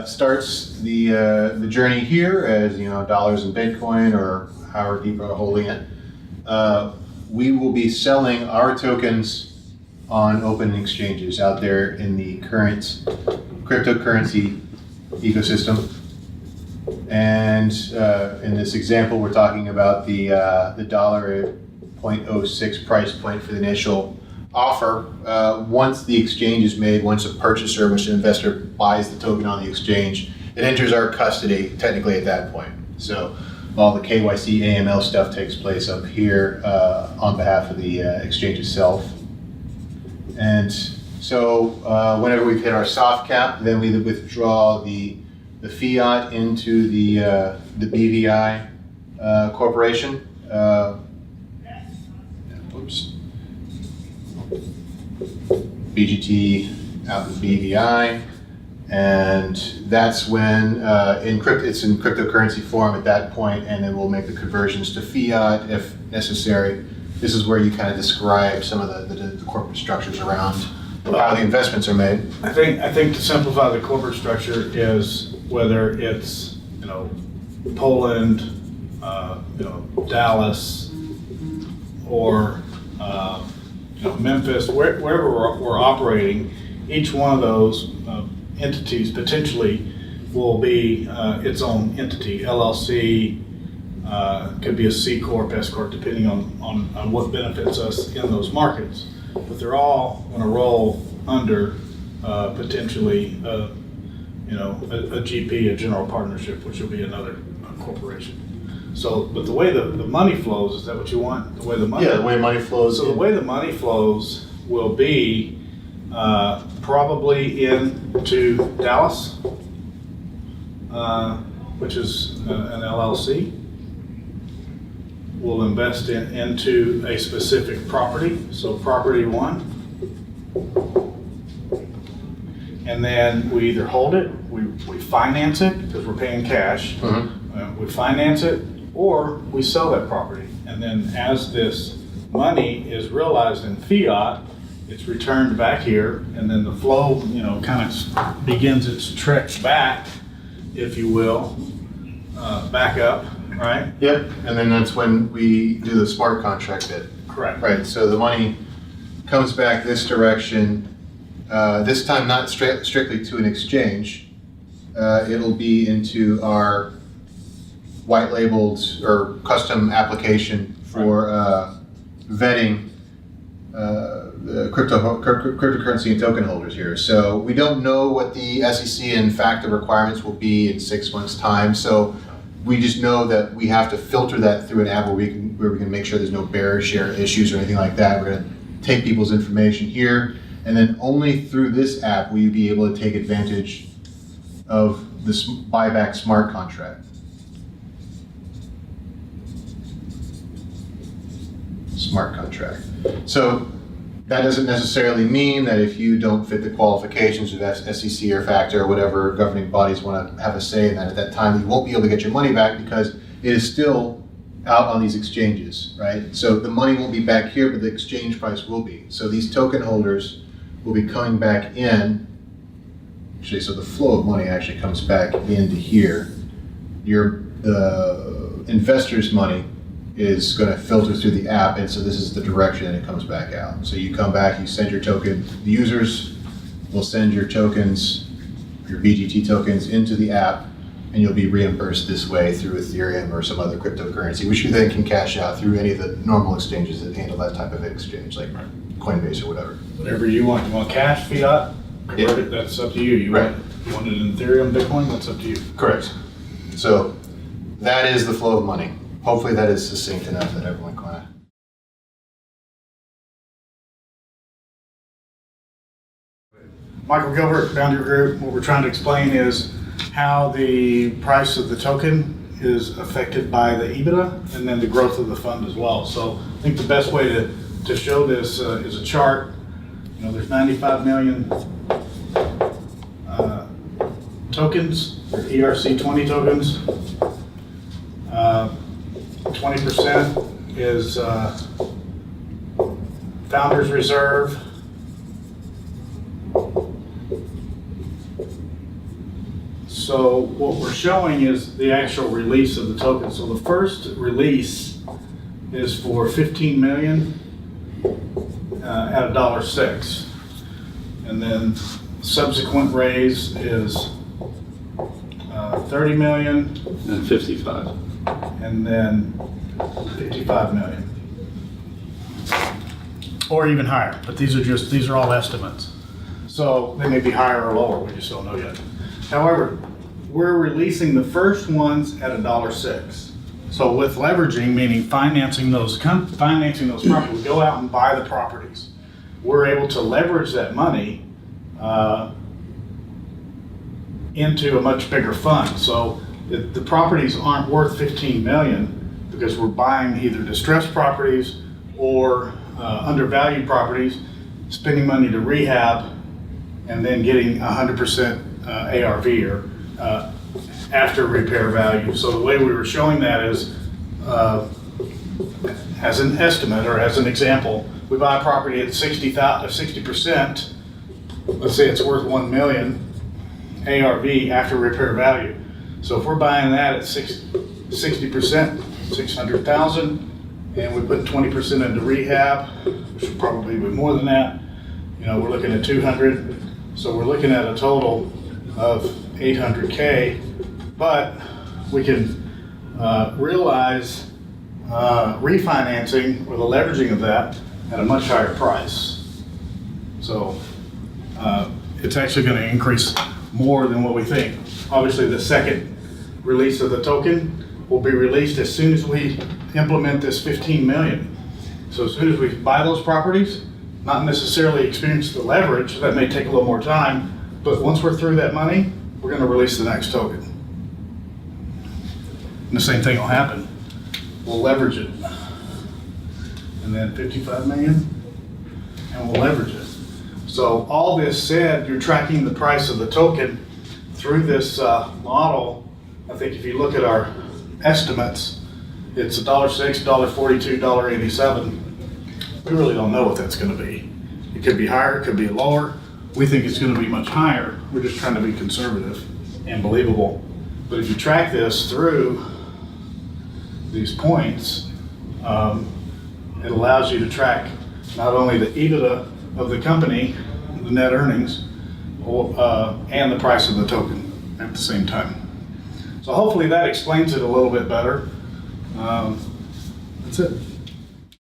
starts the journey here as dollars in Bitcoin or however people are holding it. We will be selling our tokens on open exchanges out there in the current cryptocurrency ecosystem. And in this example, we're talking about the $0.06 price point for the initial offer. Once the exchange is made, once a purchaser, once an investor buys the token on the exchange, it enters our custody technically at that point. So all the KYC, AML stuff takes place up here on behalf of the exchange itself. And so whenever we've hit our soft cap, then we withdraw the fiat into the BVI corporation. Oops. BGT out in BVI, and that's when it's in cryptocurrency form at that point, and then we'll make the conversions to fiat if necessary. This is where you kind of describe some of the corporate structures around how the investments are made. I think to simplify the corporate structure is whether it's Poland, Dallas, or Memphis, wherever we're operating, each one of those entities potentially will be its own entity. LLC could be a C Corp, S Corp, depending on what benefits us in those markets. But they're all going to roll under potentially a GP, a general partnership, which will be another corporation. So, but the way the money flows, is that what you want? The way the money? Yeah, the way money flows. So the way the money flows will be probably into Dallas, which is an LLC. We'll invest into a specific property, so property one. And then we either hold it, we finance it, because we're paying cash. We finance it, or we sell that property. And then as this money is realized in fiat, it's returned back here, and then the flow, kind of begins its trek back, if you will, back up, right? Yep, and then that's when we do the smart contract bit. Correct. Right, so the money comes back this direction, this time not strictly to an exchange. It'll be into our white labeled or custom application for vetting cryptocurrency and token holders here. So we don't know what the SEC and FATCA requirements will be in 6 months' time. So we just know that we have to filter that through an app where we can make sure there's no bearer share issues or anything like that. We're going to take people's information here, and then only through this app will you be able to take advantage of this buyback smart contract. Smart contract. So that doesn't necessarily mean that if you don't fit the qualifications of SEC or FATCA or whatever governing bodies want to have a say in that, at that time you won't be able to get your money back because it is still out on these exchanges, right? So the money won't be back here, but the exchange price will be. So these token holders will be coming back in. Actually, so the flow of money actually comes back into here. The investor's money is going to filter through the app, and so this is the direction it comes back out. So you come back, you send your token, the users will send your tokens, your BGT tokens, into the app, and you'll be reimbursed this way through Ethereum or some other cryptocurrency, which you then can cash out through any of the normal exchanges that handle that type of exchange, like Coinbase or whatever. Whatever you want. You want cash, fiat, convert it, that's up to you. You want it in Ethereum, Bitcoin, that's up to you. Correct. So that is the flow of money. Hopefully that is succinct enough that everyone kind of... Michael Gilbert, BoundRE Group. What we're trying to explain is how the price of the token is affected by the EBITDA and then the growth of the fund as well. So I think the best way to show this is a chart. There's 95 million tokens, ERC20 tokens. 20% is Founders Reserve. So what we're showing is the actual release of the token. So the first release is for 15 million at $1.06. And then subsequent raise is 30 million And 55. and then 55 million. Or even higher, but these are all estimates. So they may be higher or lower, we just don't know yet. However, we're releasing the first ones at $1.06. So with leveraging, meaning financing those properties, we go out and buy the properties. We're able to leverage that money into a much bigger fund. So the properties aren't worth 15 million because we're buying either distressed properties or undervalued properties, spending money to rehab, and then getting 100% ARV or after repair value. So the way we were showing that is as an estimate or as an example, we buy a property at 60%, let's say it's worth 1 million ARV after repair value. So if we're buying that at 60%, 600,000, and we put 20% into rehab, which would probably be more than that, we're looking at 200. So we're looking at a total of 800K, but we can realize refinancing or the leveraging of that at a much higher price. So it's actually going to increase more than what we think. Obviously, the second release of the token will be released as soon as we implement this 15 million. So as soon as we buy those properties, not necessarily experience the leverage, that may take a little more time, but once we're through that money, we're going to release the next token. And the same thing will happen. We'll leverage it. And then 55 million, and we'll leverage it. So all this said, you're tracking the price of the token through this model. I think if you look at our estimates, it's $1.06, $1.42, $1.87. We really don't know what that's going to be. It could be higher, it could be lower. We think it's going to be much higher. We're just trying to be conservative and believable. But if you track this through these points, it allows you to track not only the EBITDA of the company, the net earnings, and the price of the token at the same time. So hopefully that explains it a little bit better. That's it.